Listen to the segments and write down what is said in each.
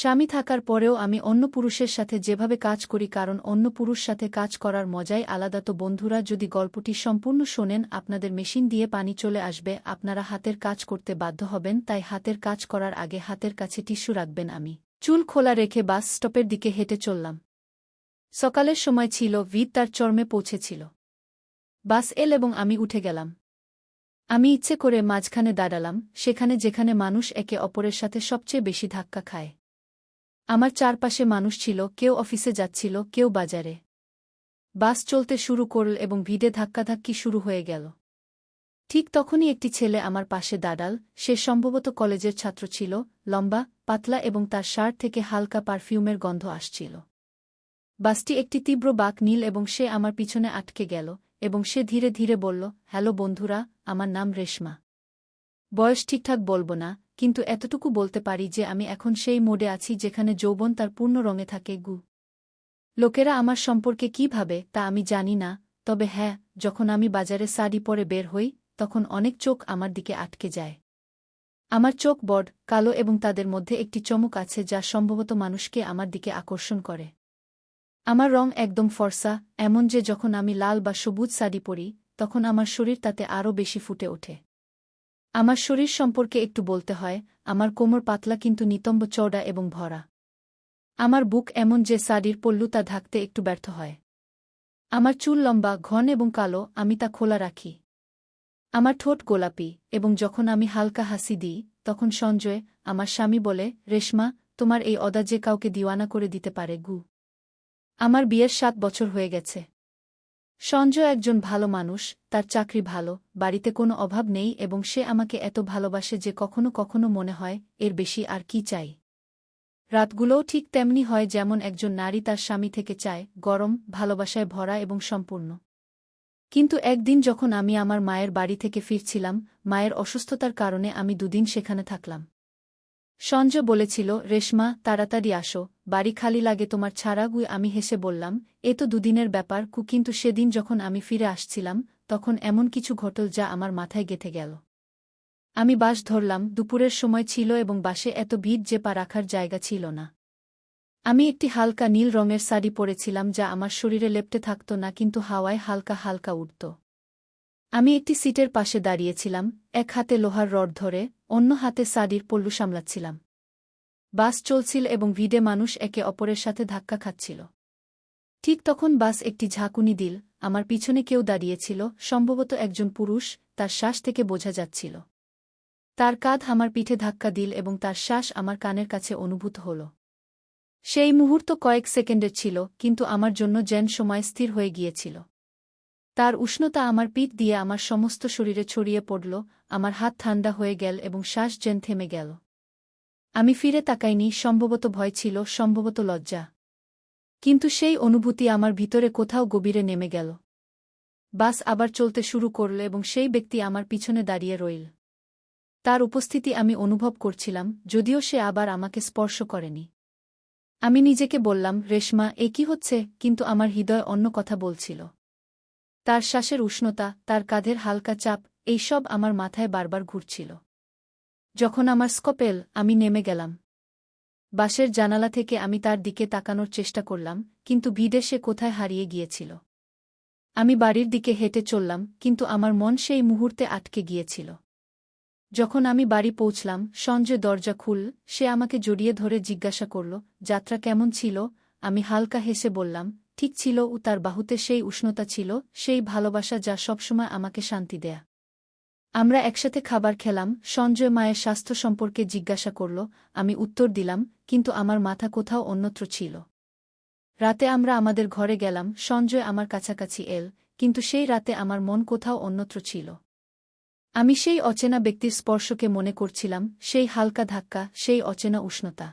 স্বামী থাকার পরেও আমি অন্য পুরুষের সাথে যেভাবে কাজ করি কারণ অন্য পুরুষ সাথে কাজ করার মজাই আলাদা। তো বন্ধুরা, যদি গল্পটি সম্পূর্ণ শোনেন আপনাদের মেশিন দিয়ে পানি চলে আসবে, আপনারা হাতের কাজ করতে বাধ্য হবেন, তাই হাতের কাজ করার আগে হাতের কাছে টিস্যু রাখবেন। আমি চুল খোলা রেখে বাস স্টপের দিকে হেঁটে চললাম। সকালের সময় ছিল, ভিড় তার চরমে পৌঁছেছিল। বাস এল এবং আমি উঠে গেলাম। আমি ইচ্ছে করে মাঝখানে দাঁড়ালাম, সেখানে যেখানে মানুষ একে অপরের সাথে সবচেয়ে বেশি ধাক্কা খায়। আমার চারপাশে মানুষ ছিল, কেউ অফিসে যাচ্ছিল, কেউ বাজারে। বাস চলতে শুরু করল এবং ভিড়ে ধাক্কাধাক্কি শুরু হয়ে গেল। ঠিক তখনই একটি ছেলে আমার পাশে দাঁড়াল। সে সম্ভবত কলেজের ছাত্র ছিল, লম্বা, পাতলা এবং তার শার্ট থেকে হালকা পারফিউমের গন্ধ আসছিল। বাসটি একটি তীব্র বাঁক নীল এবং সে আমার পিছনে আটকে গেল এবং সে ধীরে ধীরে বলল, হ্যালো বন্ধুরা, আমার নাম রেশমা। বয়স ঠিকঠাক বলবো না, কিন্তু এতটুকু বলতে পারি যে আমি এখন সেই মোডে আছি যেখানে যৌবন তার পূর্ণ রঙে থাকে। লোকেরা আমার সম্পর্কে কী ভাবে তা আমি জানি না, তবে হ্যাঁ, যখন আমি বাজারে শাড়ি পরে বের হই তখন অনেক চোখ আমার দিকে আটকে যায়। আমার চোখ বড়, কালো এবং তাদের মধ্যে একটি চমক আছে যা সম্ভবত মানুষকে আমার দিকে আকর্ষণ করে। আমার রং একদম ফর্সা, এমন যে যখন আমি লাল বা সবুজ শাড়ি পরি তখন আমার শরীর তাতে আরও বেশি ফুটে ওঠে। আমার শরীর সম্পর্কে একটু বলতে হয়, আমার কোমর পাতলা কিন্তু নিতম্ব চওড়া এবং ভরা। আমার বুক এমন যে শাড়ির পল্লু তা ঢাকতে একটু ব্যর্থ হয়। আমার চুল লম্বা, ঘন এবং কালো, আমি তা খোলা রাখি। আমার ঠোঁট গোলাপি, এবং যখন আমি হালকা হাসি দিই তখন সঞ্জয়, আমার স্বামী, বলে, রেশমা, তোমার এই অদা যে কাউকে দিওয়ানা করে দিতে পারে। আমার বিয়ের 7 বছর হয়ে গেছে। সঞ্জয় একজন ভালো মানুষ, তার চাকরি ভালো, বাড়িতে কোনো অভাব নেই এবং সে আমাকে এত ভালোবাসে যে কখনো কখনো মনে হয় এর বেশি আর কি চাই। রাতগুলোও ঠিক তেমনি হয় যেমন একজন নারী তার স্বামী থেকে চায়, গরম, ভালোবাসায় ভরা এবং সম্পূর্ণ। কিন্তু একদিন যখন আমি আমার মায়ের বাড়ি থেকে ফিরছিলাম, মায়ের অসুস্থতার কারণে আমি 2 দিন সেখানে থাকলাম। সঞ্জয় বলেছিল, রেশমা, তাড়াতাড়ি আসো, বাড়ি খালি লাগে তোমার ছাড়া। আমি হেসে বললাম, এ তো 2 দিনের ব্যাপার। কিন্তু সেদিন যখন আমি ফিরে আসছিলাম তখন এমন কিছু ঘটল যা আমার মাথায় গেঁথে গেল। আমি বাস ধরলাম, দুপুরের সময় ছিল এবং বাসে এত ভিড় যে পা রাখার জায়গা ছিল না। আমি একটি হালকা নীল রঙের শাড়ি পরেছিলাম যা আমার শরীরে লেপ্টে থাকত না কিন্তু হাওয়ায় হালকা হালকা উড়ত। আমি একটি সিটের পাশে দাঁড়িয়েছিলাম, এক হাতে লোহার রড ধরে, অন্য হাতে শাড়ির পল্লু সামলাচ্ছিলাম। বাস চলছিল এবং ভিড়ে মানুষ একে অপরের সাথে ধাক্কা খাচ্ছিল। ঠিক তখন বাস একটি ঝাঁকুনি দিল। আমার পিছনে কেউ দাঁড়িয়েছিল, সম্ভবত একজন পুরুষ, তার শ্বাস থেকে বোঝা যাচ্ছিল। তার কাঁধ আমার পিঠে ধাক্কা দিল এবং তার শ্বাস আমার কানের কাছে অনুভূত হল। সেই মুহূর্ত কয়েক সেকেন্ডের ছিল, কিন্তু আমার জন্য যেন সময় স্থির হয়ে গিয়েছিল। তার উষ্ণতা আমার পিঠ দিয়ে আমার সমস্ত শরীরে ছড়িয়ে পড়ল, আমার হাত ঠান্ডা হয়ে গেল এবং শ্বাস যেন থেমে গেল। আমি ফিরে তাকাইনি, সম্ভবত ভয় ছিল, সম্ভবত লজ্জা। কিন্তু সেই অনুভূতি আমার ভিতরে কোথাও গভীরে নেমে গেল। বাস আবার চলতে শুরু করল এবং সেই ব্যক্তি আমার পিছনে দাঁড়িয়ে রইল। তার উপস্থিতি আমি অনুভব করছিলাম, যদিও সে আবার আমাকে স্পর্শ করেনি। আমি নিজেকে বললাম, রেশমা, এ কি হচ্ছে? কিন্তু আমার হৃদয় অন্য কথা বলছিল। তার শ্বাসের উষ্ণতা, তার কাঁধের হালকা চাপ, এইসব আমার মাথায় বারবার ঘুরছিল। যখন আমার স্কপেল, আমি নেমে গেলাম। বাসের জানালা থেকে আমি তার দিকে তাকানোর চেষ্টা করলাম, কিন্তু ভিড়ে সে কোথায় হারিয়ে গিয়েছিল। আমি বাড়ির দিকে হেঁটে চললাম, কিন্তু আমার মন সেই মুহূর্তে আটকে গিয়েছিল। যখন আমি বাড়ি পৌঁছলাম, সঞ্জয় দরজা খুল, সে আমাকে জড়িয়ে ধরে জিজ্ঞাসা করল, যাত্রা কেমন ছিল? আমি হালকা হেসে বললাম, ঠিক ছিল। তার বাহুতে সেই উষ্ণতা ছিল, সেই ভালোবাসা যা সবসময় আমাকে শান্তি দেয়া। আমরা একসাথে খাবার খেলাম, সঞ্জয় মায়ের স্বাস্থ্য সম্পর্কে জিজ্ঞাসা করল, আমি উত্তর দিলাম, কিন্তু আমার মাথা কোথাও অন্যত্র ছিল। রাতে আমরা আমাদের ঘরে গেলাম, সঞ্জয় আমার কাছাকাছি এল, কিন্তু সেই রাতে আমার মন কোথাও অন্যত্র ছিল। আমি সেই অচেনা ব্যক্তির স্পর্শকে মনে করছিলাম, সেই হালকা ধাক্কা, সেই অচেনা উষ্ণতা।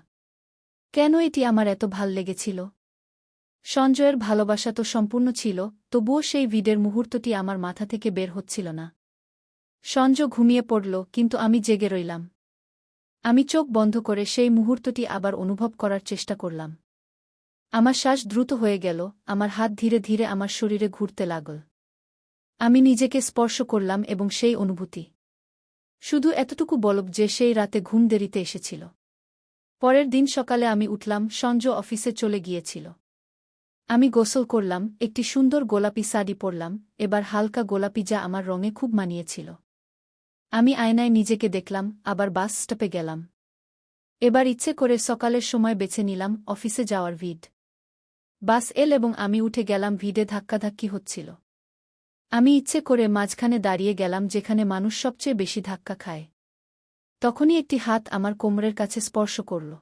কেন এটি আমার এত ভাল লেগেছিল? সঞ্জয়ের ভালোবাসা তো সম্পূর্ণ ছিল, তবুও সেই ভিড়ের মুহূর্তটি আমার মাথা থেকে বের হচ্ছিল না। সঞ্জয় ঘুমিয়ে পড়ল, কিন্তু আমি জেগে রইলাম। আমি চোখ বন্ধ করে সেই মুহূর্তটি আবার অনুভব করার চেষ্টা করলাম। আমার শ্বাস দ্রুত হয়ে গেল, আমার হাত ধীরে ধীরে আমার শরীরে ঘুরতে লাগল। আমি নিজেকে স্পর্শ করলাম এবং সেই অনুভূতি। শুধু এতটুকু বলব যে সেই রাতে ঘুম দেরিতে এসেছিল। পরের দিন সকালে আমি উঠলাম, সঞ্জু অফিসে চলে গিয়েছিল। আমি গোসল করলাম, একটি সুন্দর গোলাপি শাড়ি পরলাম, এবার হালকা গোলাপি যা আমার রঙে খুব মানিয়েছিল। আমি আয়নায় নিজেকে দেখলাম, আবার বাস স্টপে গেলাম। এবার ইচ্ছে করে সকালের সময় বেছে নিলাম অফিসে যাওয়ার ভিড়। বাস এল এবং আমি উঠে গেলাম, ভিড়ে ধাক্কাধাক্কি হচ্ছিল। আমি ইচ্ছে করে মাঝখানে দাঁড়িয়ে গেলাম যেখানে মানুষ সবচেয়ে বেশি ধাক্কা খায়। তখনই একটি হাত আমার কোমরের কাছে স্পর্শ করল।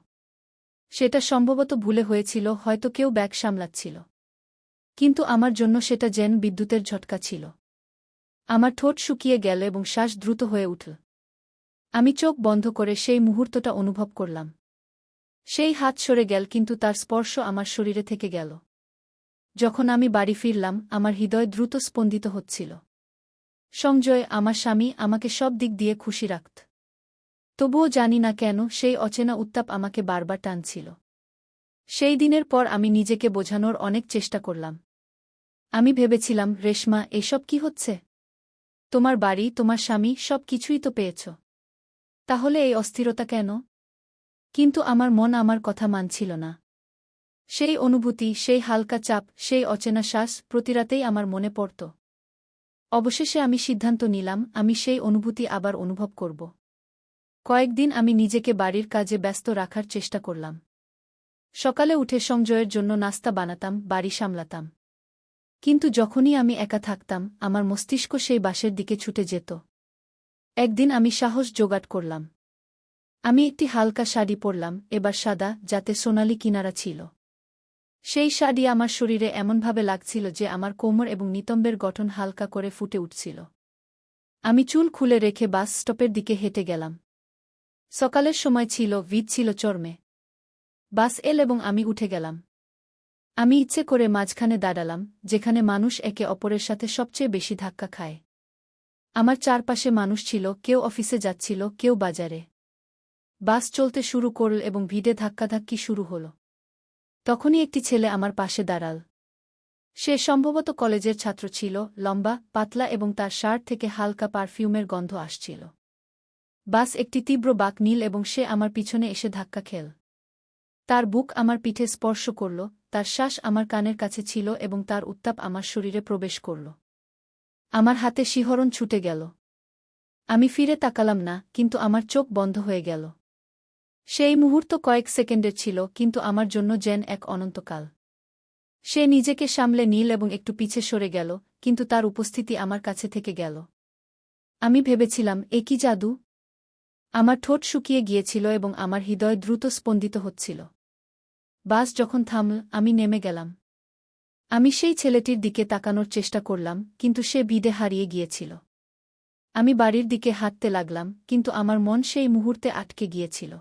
সেটা সম্ভবত ভুলে হয়েছিল, হয়তো কেউ ব্যাগ সামলাচ্ছিল। কিন্তু আমার জন্য সেটা যেন বিদ্যুতের ঝটকা ছিল। আমার ঠোঁট শুকিয়ে গেল এবং শ্বাস দ্রুত হয়ে উঠল। আমি চোখ বন্ধ করে সেই মুহূর্তটা অনুভব করলাম। সেই হাত সরে গেল, কিন্তু তার স্পর্শ আমার শরীরে থেকে গেল। যখন আমি বাড়ি ফিরলাম, আমার হৃদয় দ্রুত স্পন্দিত হচ্ছিল। সঞ্জয়, আমার স্বামী, আমাকে সব দিক দিয়ে খুশি রাখত। তবুও জানি না কেন সেই অচেনা উত্তাপ আমাকে বারবার টানছিল। সেই দিনের পর আমি নিজেকে বোঝানোর অনেক চেষ্টা করলাম। আমি ভেবেছিলাম, রেশমা, এসব কি হচ্ছে? তোমার বাড়ি, তোমার স্বামী, সব কিছুই তো পেয়েছ। তাহলে এই অস্থিরতা কেন? কিন্তু আমার মন আমার কথা মানছিল না। সেই অনুভূতি, সেই হালকা চাপ, সেই অচেনা শ্বাস প্রতি রাতেই আমার মনে পড়ত। অবশেষে আমি সিদ্ধান্ত নিলাম, আমি সেই অনুভূতি আবার অনুভব করব। কয়েকদিন আমি নিজেকে বাড়ির কাজে ব্যস্ত রাখার চেষ্টা করলাম। সকালে উঠে সঞ্জয়ের জন্য নাস্তা বানাতাম, বাড়ি সামলাতাম। কিন্তু যখনই আমি একা থাকতাম, আমার মস্তিষ্ক সেই বাসের দিকে ছুটে যেত। একদিন আমি সাহস জোগাড় করলাম। আমি একটি হালকা শাড়ি পরলাম, এবার সাদা, যাতে সোনালি কিনারা ছিল। সেই শাড়ি আমার শরীরে এমনভাবে লাগছিল যে আমার কোমর এবং নিতম্বের গঠন হালকা করে ফুটে উঠছিল। আমি চুল খুলে রেখে বাস স্টপের দিকে হেঁটে গেলাম। সকালের সময় ছিল, ভিড় ছিল চরমে। বাস এল এবং আমি উঠে গেলাম। আমি ইচ্ছে করে মাঝখানে দাঁড়ালাম, যেখানে মানুষ একে অপরের সাথে সবচেয়ে বেশি ধাক্কা খায়। আমার চারপাশে মানুষ ছিল, কেউ অফিসে যাচ্ছিল, কেউ বাজারে। বাস চলতে শুরু করল এবং ভিড়ে ধাক্কাধাক্কি শুরু হল। তখনই একটি ছেলে আমার পাশে দাঁড়াল। সে সম্ভবত কলেজের ছাত্র ছিল, লম্বা, পাতলা এবং তার শার্ট থেকে হালকা পারফিউমের গন্ধ আসছিল। বাস একটি তীব্র বাঁক নিল এবং সে আমার পিছনে এসে ধাক্কা খেল। তার বুক আমার পিঠে স্পর্শ করল, তার শ্বাস আমার কানের কাছে ছিল এবং তার উত্তাপ আমার শরীরে প্রবেশ করল। আমার হাতে শিহরণ ছুটে গেল। আমি ফিরে তাকালাম না, কিন্তু আমার চোখ বন্ধ হয়ে গেল। সেই মুহূর্ত কয়েক সেকেন্ডের ছিল, কিন্তু আমার জন্য যেন এক অনন্তকাল। সে নিজেকে সামলে নিল এবং একটু পিছে সরে গেল, কিন্তু তার উপস্থিতি আমার কাছে থেকে গেল। আমি ভেবেছিলাম, এ কি জাদু? আমার ঠোঁট শুকিয়ে গিয়েছিল এবং আমার হৃদয় দ্রুত স্পন্দিত হচ্ছিল। বাস যখন থামল, আমি নেমে গেলাম। আমি সেই ছেলেটির দিকে তাকানোর চেষ্টা করলাম, কিন্তু সে ভিড়ে হারিয়ে গিয়েছিল। আমি বাড়ির দিকে হাঁটতে লাগলাম, কিন্তু আমার মন সেই মুহূর্তে আটকে গিয়েছিল।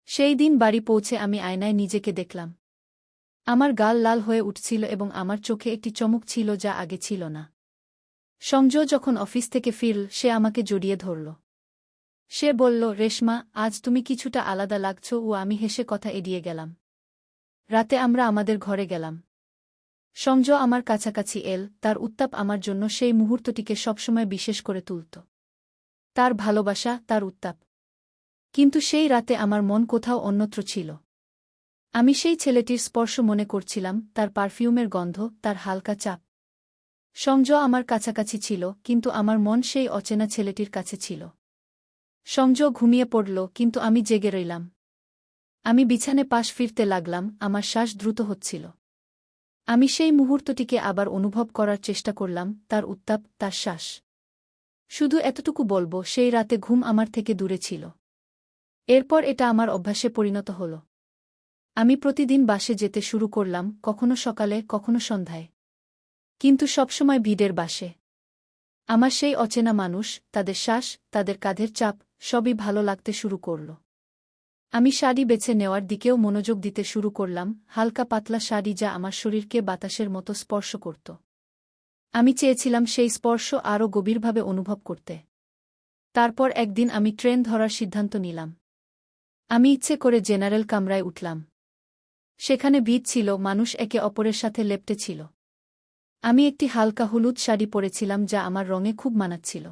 সেই দিন বাড়ি পৌঁছে আমি আয়নায় নিজেকে দেখলাম। আমার গাল লাল হয়ে উঠছিল এবং আমার চোখে একটি চমক ছিল যা আগে ছিল না। সঞ্জয় যখন অফিস থেকে ফিরল, সে আমাকে জড়িয়ে ধরল। সে বলল, রেশমা, আজ তুমি কিছুটা আলাদা লাগছ। ও আমি হেসে কথা এড়িয়ে গেলাম। রাতে আমরা আমাদের ঘরে গেলাম। সঞ্জয় আমার কাছাকাছি এল, তার উত্তাপ আমার জন্য সেই মুহূর্তটিকে সবসময় বিশেষ করে তুলত। তার ভালোবাসা, তার উত্তাপ। কিন্তু সেই রাতে আমার মন কোথাও অন্যত্র ছিল। আমি সেই ছেলেটির স্পর্শ মনে করছিলাম, তার পারফিউমের গন্ধ, তার হালকা চাপ। সঞ্জয় আমার কাছাকাছি ছিল, কিন্তু আমার মন সেই অচেনা ছেলেটির কাছে ছিল। সঞ্জয় ঘুমিয়ে পড়ল, কিন্তু আমি জেগে রইলাম। আমি বিছানে পাশ ফিরতে লাগলাম, আমার শ্বাস দ্রুত হচ্ছিল। আমি সেই মুহূর্তটিকে আবার অনুভব করার চেষ্টা করলাম, তার উত্তাপ, তার শ্বাস। শুধু এতটুকু বলবো, সেই রাতে ঘুম আমার থেকে দূরে ছিল। এরপর এটা আমার অভ্যাসে পরিণত হল। আমি প্রতিদিন বাসে যেতে শুরু করলাম, কখনো সকালে, কখনো সন্ধ্যায়। কিন্তু সবসময় ভিড়ের বাসে। আমার সেই অচেনা মানুষ, তাদের শ্বাস, তাদের কাঁধের চাপ, সবই ভালো লাগতে শুরু করল। আমি শাড়ি বেছে নেওয়ার দিকেও মনোযোগ দিতে শুরু করলাম, হালকা পাতলা শাড়ি যা আমার শরীরকে বাতাসের মতো স্পর্শ করত। আমি চেয়েছিলাম সেই স্পর্শ আরও গভীরভাবে অনুভব করতে। তারপর একদিন আমি ট্রেন ধরার সিদ্ধান্ত নিলাম। আমি ইচ্ছে করে জেনারেল কামরায় উঠলাম। সেখানে ভিড় ছিল, মানুষ একে অপরের সাথে লেপ্টে ছিল। আমি একটি হালকা হলুদ শাড়ি পরেছিলাম যা আমার রঙে খুব মানাচ্ছিল।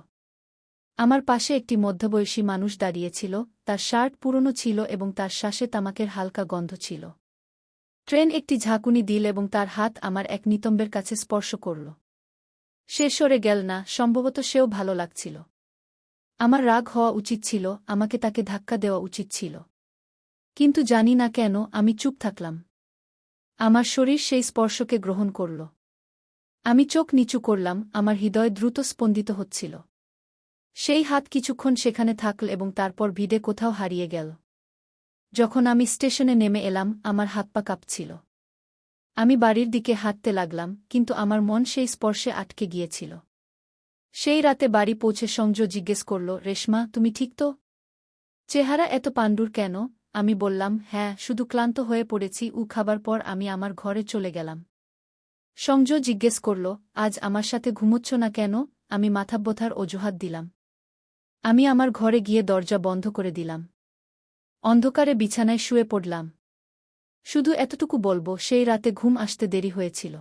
আমার পাশে একটি মধ্যবয়সী মানুষ দাঁড়িয়েছিল, তার শার্ট পুরনো ছিল এবং তার শ্বাসে তামাকের হালকা গন্ধ ছিল। ট্রেন একটি ঝাঁকুনি দিল এবং তার হাত আমার এক নিতম্বের কাছে স্পর্শ করল। সে সরে গেল না, সম্ভবত সেও ভালো লাগছিল। আমার রাগ হওয়া উচিত ছিল, আমাকে তাকে ধাক্কা দেওয়া উচিত ছিল। কিন্তু জানি না কেন আমি চুপ থাকলাম। আমার শরীর সেই স্পর্শকে গ্রহণ করল। আমি চোখ নিচু করলাম, আমার হৃদয় দ্রুত স্পন্দিত হচ্ছিল। সেই হাত কিছুক্ষণ সেখানে থাকল এবং তারপর ভিড়ে কোথাও হারিয়ে গেল। যখন আমি স্টেশনে নেমে এলাম, আমার হাত পা কাঁপছিল। আমি বাড়ির দিকে হাঁটতে লাগলাম, কিন্তু আমার মন সেই স্পর্শে আটকে গিয়েছিল। সেই রাতে বাড়ি পৌঁছে সংজয় জিজ্ঞেস করল, রেশমা, তুমি ঠিক তো? চেহারা এত পাণ্ডুর কেন? আমি বললাম, হ্যাঁ, শুধু ক্লান্ত হয়ে পড়েছি। খাবার পর আমি আমার ঘরে চলে গেলাম। সংজয় জিজ্ঞেস করল, আজ আমার সাথে ঘুমোচ্ছ না কেন? আমি মাথাব্যথার অজুহাত দিলাম। আমি আমার ঘরে গিয়ে দরজা বন্ধ করে দিলাম। অন্ধকারে বিছানায় শুয়ে পড়লাম। শুধু এতটুকু বলবো, সেই রাতে ঘুম আসতে দেরি হয়েছিল।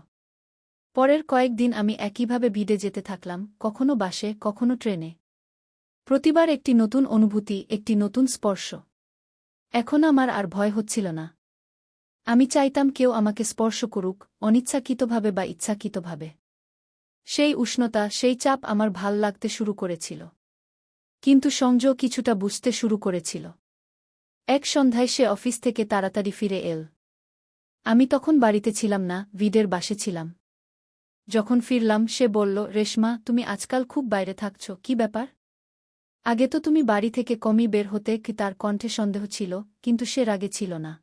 পরের কয়েকদিন আমি একইভাবে ভিড়ে যেতে থাকলাম, কখনো বাসে, কখনো ট্রেনে। প্রতিবার একটি নতুন অনুভূতি, একটি নতুন স্পর্শ। এখন আমার আর ভয় হচ্ছিল না। আমি চাইতাম কেউ আমাকে স্পর্শ করুক, অনিচ্ছাকৃতভাবে বা ইচ্ছাকৃতভাবে। সেই উষ্ণতা, সেই চাপ আমার ভাল লাগতে শুরু করেছিল। কিন্তু সংজয় কিছুটা বুঝতে শুরু করেছিল। এক সন্ধ্যায় সে অফিস থেকে তাড়াতাড়ি ফিরে এল। আমি তখন বাড়িতে ছিলাম না, ভিডের বাসে ছিলাম। যখন ফিরলাম সে বলল, রেশমা, তুমি আজকাল খুব বাইরে থাকছ, কি ব্যাপার? আগে তো তুমি বাড়ি থেকে কমই বের হতে। কি? তার কণ্ঠে সন্দেহ ছিল, কিন্তু সে রাগে ছিল না।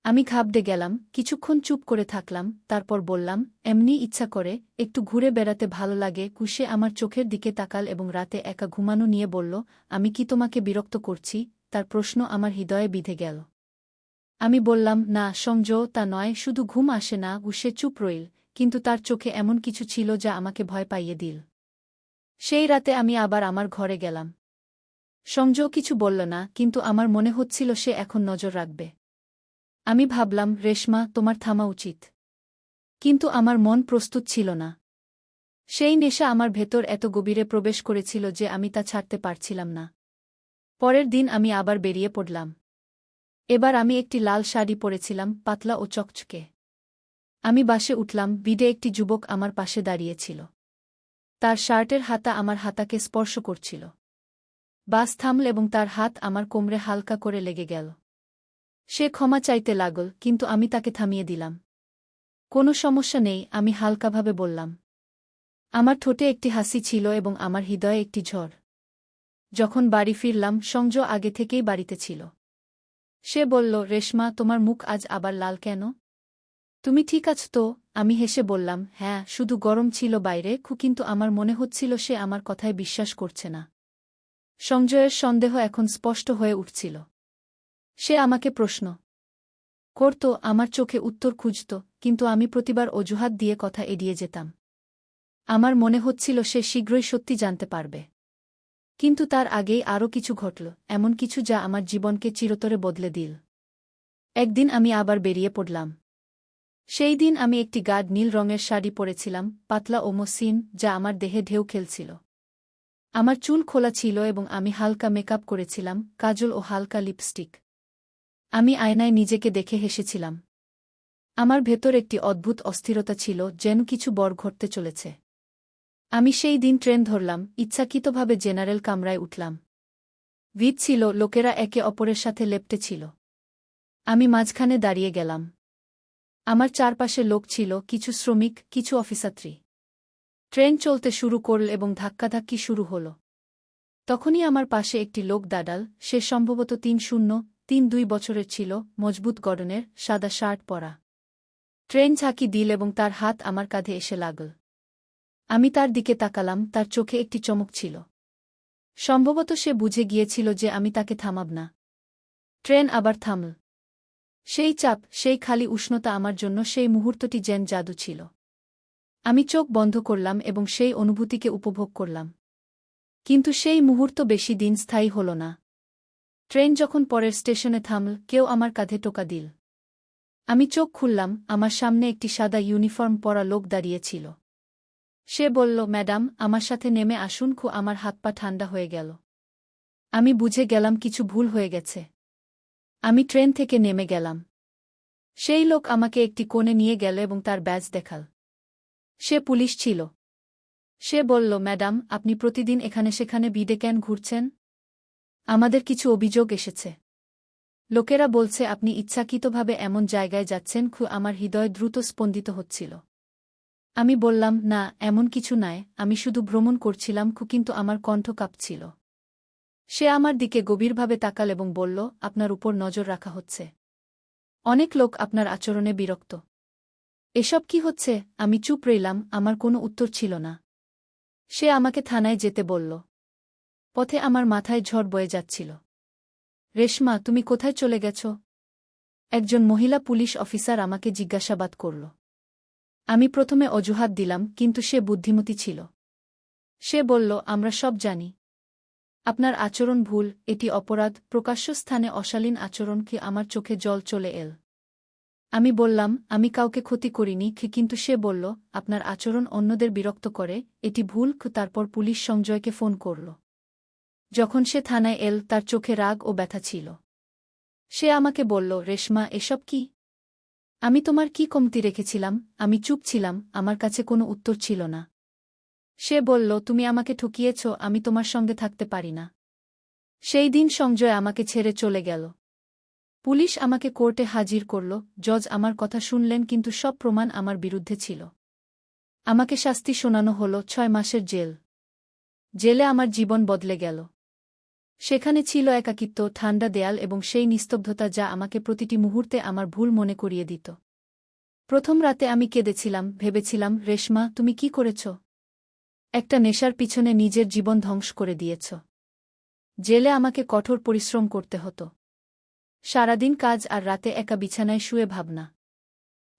আমি ঘাবড়ে গেলাম, কিছুক্ষণ চুপ করে থাকলাম, তারপর বললাম, এমনি ইচ্ছা করে, একটু ঘুরে বেড়াতে ভালো লাগে। সে আমার চোখের দিকে তাকাল এবং রাতে একা ঘুমানো নিয়ে বলল, আমি কি তোমাকে বিরক্ত করছি? তার প্রশ্ন আমার হৃদয়ে বিঁধে গেল। আমি বললাম, না সংজয়, তা নয়, শুধু ঘুম আসে না। সে চুপ রইল, কিন্তু তার চোখে এমন কিছু ছিল যা আমাকে ভয় পাইয়ে দিল। সেই রাতে আমি আবার আমার ঘরে গেলাম। সংজয় কিছু বলল না, কিন্তু আমার মনে হচ্ছিল সে এখন নজর রাখবে। আমি ভাবলাম, রেশমা, তোমার থামা উচিত। কিন্তু আমার মন প্রস্তুত ছিল না। সেই নেশা আমার ভেতর এত গভীরে প্রবেশ করেছিল যে আমি তা ছাড়তে পারছিলাম না। পরের দিন আমি আবার বেরিয়ে পড়লাম। এবার আমি একটি লাল শাড়ি পরেছিলাম, পাতলা ও চকচকে। আমি বাসে উঠলাম, ভিড়ে একটি যুবক আমার পাশে দাঁড়িয়েছিল। তার শার্টের হাতা আমার হাতাকে স্পর্শ করছিল। বাস থামল এবং তার হাত আমার কোমরে হালকা করে লেগে গেল। সে ক্ষমা চাইতে লাগল, কিন্তু আমি তাকে থামিয়ে দিলাম। কোনো সমস্যা নেই, আমি হালকাভাবে বললাম। আমার ঠোঁটে একটি হাসি ছিল এবং আমার হৃদয়ে একটি ঝড়। যখন বাড়ি ফিরলাম, সংজয় আগে থেকেই বাড়িতে ছিল। সে বলল, রেশমা, তোমার মুখ আজ আবার লাল কেন? তুমি ঠিক আছ তো? আমি হেসে বললাম, হ্যাঁ, শুধু গরম ছিল বাইরে। কিন্তু আমার মনে হচ্ছিল সে আমার কথায় বিশ্বাস করছে না। সংজয়ের সন্দেহ এখন স্পষ্ট হয়ে উঠছিল। সে আমাকে প্রশ্ন করত, আমার চোখে উত্তর খুঁজত, কিন্তু আমি প্রতিবার অজুহাত দিয়ে কথা এড়িয়ে যেতাম। আমার মনে হচ্ছিল সে শীঘ্রই সত্যি জানতে পারবে। কিন্তু তার আগেই আরও কিছু ঘটল, এমন কিছু যা আমার জীবনকে চিরতরে বদলে দিল। একদিন আমি আবার বেরিয়ে পড়লাম। সেই দিন আমি একটি গাঢ় নীল রঙের শাড়ি পরেছিলাম, পাতলা ও মসৃণ, যা আমার দেহে ঢেউ খেলছিল। আমার চুল খোলা ছিল এবং আমি হালকা মেকআপ করেছিলাম, কাজল ও হালকা লিপস্টিক। আমি আয়নায় নিজেকে দেখে হেসেছিলাম। আমার ভেতর একটি অদ্ভুত অস্থিরতা ছিল, যেন কিছু বড় ঘটতে চলেছে। আমি সেই দিন ট্রেন ধরলাম, ইচ্ছাকৃতভাবে জেনারেল কামরায় উঠলাম। ভিড় ছিল, লোকেরা একে অপরের সাথে লেপ্টে ছিল। আমি মাঝখানে দাঁড়িয়ে গেলাম। আমার চারপাশে লোক ছিল, কিছু শ্রমিক, কিছু অফিসযাত্রী। ট্রেন চলতে শুরু করল এবং ধাক্কাধাক্কি শুরু হল। তখনই আমার পাশে একটি লোক দাঁড়াল। সে সম্ভবত ৩-০-৩-২ বছরের ছিল, মজবুত গড়নের, সাদা শার্ট পরা। ট্রেন ঝাঁকি দিল এবং তার হাত আমার কাঁধে এসে লাগল। আমি তার দিকে তাকালাম, তার চোখে একটি চমক ছিল। সম্ভবত সে বুঝে গিয়েছিল যে আমি তাকে থামাব না। ট্রেন আবার থামল। সেই চাপ, সেই খালি উষ্ণতা আমার জন্য সেই মুহূর্তটি যেন জাদু ছিল। আমি চোখ বন্ধ করলাম এবং সেই অনুভূতিকে উপভোগ করলাম। কিন্তু সেই মুহূর্ত বেশি দিন স্থায়ী হল না। ট্রেন যখন পরের স্টেশনে থামল, কেউ আমার কাঁধে টোকা দিল। আমি চোখ খুললাম, আমার সামনে একটি সাদা ইউনিফর্ম পরা লোক দাঁড়িয়েছিল। সে বলল, ম্যাডাম, আমার সাথে নেমে আসুন। আমার হাত পা ঠান্ডা হয়ে গেল। আমি বুঝে গেলাম কিছু ভুল হয়ে গেছে। আমি ট্রেন থেকে নেমে গেলাম। সেই লোক আমাকে একটি কোণে নিয়ে গেল এবং তার ব্যাজ দেখাল। সে পুলিশ ছিল। সে বলল, ম্যাডাম, আপনি প্রতিদিন এখানে সেখানে বিডে কেন ঘুরছেন? আমাদের কিছু অভিযোগ এসেছে। লোকেরা বলছে আপনি ইচ্ছাকৃতভাবে এমন জায়গায় যাচ্ছেন। আমার হৃদয় দ্রুত স্পন্দিত হচ্ছিল। আমি বললাম, না, এমন কিছু নয়, আমি শুধু ভ্রমণ করছিলাম। কিন্তু আমার কণ্ঠ কাঁপছিল। সে আমার দিকে গভীরভাবে তাকাল এবং বলল, আপনার উপর নজর রাখা হচ্ছে। অনেক লোক আপনার আচরণে বিরক্ত। এসব কি হচ্ছে? আমি চুপ রইলাম, আমার কোনো উত্তর ছিল না। সে আমাকে থানায় যেতে বলল। পথে আমার মাথায় ঝড় বয়ে যাচ্ছিল। রেশমা, তুমি কোথায় চলে গেছ? একজন মহিলা পুলিশ অফিসার আমাকে জিজ্ঞাসাবাদ করল। আমি প্রথমে অজুহাত দিলাম, কিন্তু সে বুদ্ধিমতী ছিল। সে বলল, আমরা সব জানি। আপনার আচরণ ভুল, এটি অপরাধ, প্রকাশ্য স্থানে অশালীন আচরণ। কি আমার চোখে জল চলে এল। আমি বললাম, আমি কাউকে ক্ষতি করিনি। কিন্তু সে বলল, আপনার আচরণ অন্যদের বিরক্ত করে, এটি ভুল। তারপর পুলিশ সংজয়কে ফোন করল। যখন সে থানায় এল, তার চোখে রাগ ও ব্যথা ছিল। সে আমাকে বলল, রেশমা, এসব কি? আমি তোমার কি কমতি রেখেছিলাম? আমি চুপ ছিলাম, আমার কাছে কোনো উত্তর ছিল না। সে বলল, তুমি আমাকে ঠকিয়েছ, আমি তোমার সঙ্গে থাকতে পারি না। সেই দিন সংজয় আমাকে ছেড়ে চলে গেল। পুলিশ আমাকে কোর্টে হাজির করল। জজ আমার কথা শুনলেন, কিন্তু সব প্রমাণ আমার বিরুদ্ধে ছিল। আমাকে শাস্তি শোনানো হল 6 মাসের জেল। জেলে আমার জীবন বদলে গেল। সেখানে ছিল একাকিত্ব, ঠান্ডা দেয়াল এবং সেই নিস্তব্ধতা যা আমাকে প্রতিটি মুহূর্তে আমার ভুল মনে করিয়ে দিত। প্রথম রাতে আমি কেঁদেছিলাম, ভেবেছিলাম, রেশমা, তুমি কি করেছ? একটা নেশার পিছনে নিজের জীবন ধ্বংস করে দিয়েছ। জেলে আমাকে কঠোর পরিশ্রম করতে হতো। সারাদিন কাজ আর রাতে একা বিছানায় শুয়ে ভাবনা।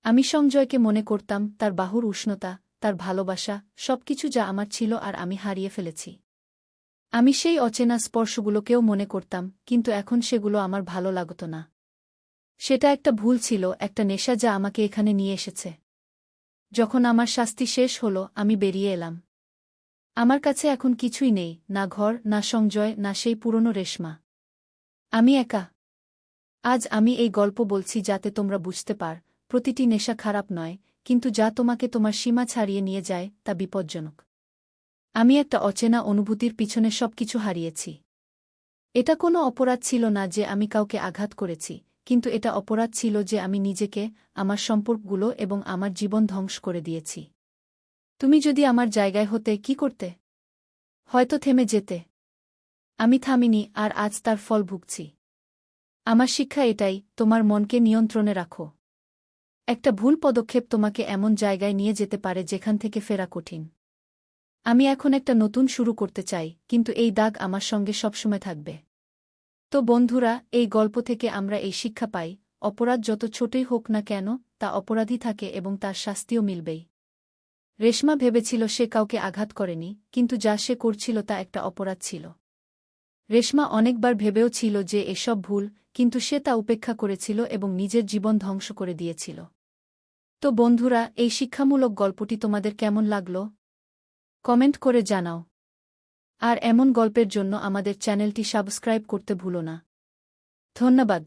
আমি সংজয়কে মনে করতাম, তার বাহুর উষ্ণতা, তার ভালোবাসা, সবকিছু যা আমার ছিল আর আমি হারিয়ে ফেলেছি। আমি সেই অচেনা স্পর্শগুলোকেও মনে করতাম, কিন্তু এখন সেগুলো আমার ভালো লাগত না। সেটা একটা ভুল ছিল, একটা নেশা যা আমাকে এখানে নিয়ে এসেছে। যখন আমার শাস্তি শেষ হল, আমি বেরিয়ে এলাম। আমার কাছে এখন কিছুই নেই, না ঘর, না সংজয়, না সেই পুরনো রেশমা। আমি একা। আজ আমি এই গল্প বলছি যাতে তোমরা বুঝতে পার, প্রতিটি নেশা খারাপ নয়, কিন্তু যা তোমাকে তোমার সীমা ছাড়িয়ে নিয়ে যায়, তা বিপজ্জনক। আমি একটা অচেনা অনুভূতির পিছনে সবকিছু হারিয়েছি। এটা কোনো অপরাধ ছিল না যে আমি কাউকে আঘাত করেছি, কিন্তু এটা অপরাধ ছিল যে আমি নিজেকে, আমার সম্পর্কগুলো এবং আমার জীবন ধ্বংস করে দিয়েছি। তুমি যদি আমার জায়গায় হতে, কি করতে? হয়তো থেমে যেতে। আমি থামিনি, আর আজ তার ফল ভুগছি। আমার শিক্ষা এটাই, তোমার মনকে নিয়ন্ত্রণে রাখো। একটা ভুল পদক্ষেপ তোমাকে এমন জায়গায় নিয়ে যেতে পারে যেখান থেকে ফেরা কঠিন। আমি এখন একটা নতুন শুরু করতে চাই, কিন্তু এই দাগ আমার সঙ্গে সবসময় থাকবে। তো বন্ধুরা, এই গল্প থেকে আমরা এই শিক্ষা পাই, অপরাধ যত ছোটই হোক না কেন, তা অপরাধী থাকে এবং তার শাস্তিও মিলবেই। রেশমা ভেবেছিল সে কাউকে আঘাত করেনি, কিন্তু যা সে করছিল তা একটা অপরাধ ছিল। রেশমা অনেকবার ভেবেও ছিল যে এসব ভুল, কিন্তু সে তা উপেক্ষা করেছিল এবং নিজের জীবন ধ্বংস করে দিয়েছিল। তো বন্ধুরা, এই শিক্ষামূলক গল্পটি তোমাদের কেমন লাগলো? কমেন্ট করে জানাও। আর এমন গল্পের জন্য আমাদের চ্যানেলটি সাবস্ক্রাইব করতে ভুলো না। ধন্যবাদ।